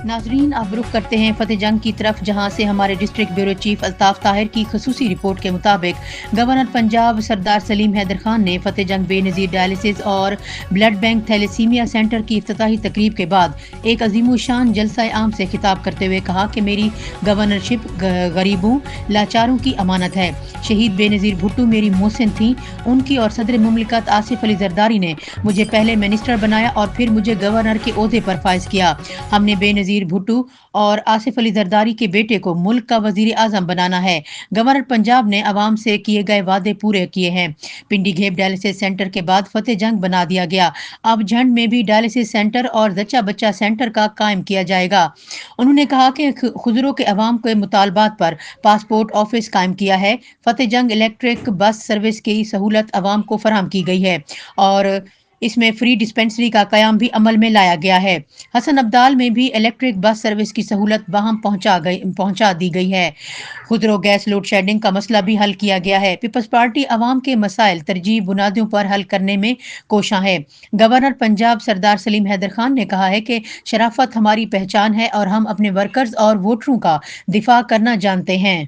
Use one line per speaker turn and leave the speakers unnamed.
नाजरीन, अब रुख करते हैं फतेह जंग की तरफ, जहां से हमारे district bureau chief Altaf Tahir की खसूसी रिपोर्ट के मुताबिक गवर्नर पंजाब सरदार सलीम हैदर खान ने फतेह जंग बेनज़ीर डायलिसिस और ब्लड बैंक थैलेसीमिया सेंटर की इफ्तिताही तकरीब के बाद एक अजीमुशान जलसा आम से खिताब करते हुए कहा कि मेरी गवर्नरशिप गरीबों लाचारों की अमानत है। शहीद बेनज़ीर भुट्टो मेरी मोहसिन थी। उनकी और सदर मुमलिकत आसिफ अली जरदारी ने मुझे पहले मिनिस्टर बनाया और फिर मुझे गवर्नर के ओहदे पर फाइज किया। हमने बेनज़ीर भुट्टो और आसिफ अली जरदारी के बेटे को मुल्क का वजीर आजम बनाना है। गवर्नर पंजाब ने अवाम से किए गए वादे पूरे किए हैं। पिंडी घेब डायलिसिस सेंटर के बाद फतेह जंग बना दिया गया। अब झंड में भी डायलिसिस सेंटर और जच्चा बच्चा सेंटर का कायम किया जाएगा। उन्होंने कहा कि खुजरों के अवाम के मुतालबात पर पासपोर्ट ऑफिस कायम किया है। फतेह जंग इलेक्ट्रिक बस सर्विस की सहूलत अवाम को फराहम की गई है और इसमें फ्री डिस्पेंसरी का कयाम भी अमल में लाया गया है। हसन अब्दाल में भी इलेक्ट्रिक बस सर्विस की सहूलत वहां पहुंचा दी गई है। खुदरो गैस लोड शेडिंग का मसला भी हल किया गया है। पीपल्स पार्टी अवाम के मसाइल तरजीह बुनियादों पर हल करने में कोशां है। गवर्नर पंजाब सरदार सलीम हैदर खान ने कहा है कि शराफत हमारी पहचान है और हम अपने वर्कर्स और वोटरों का दिफा करना जानते हैं।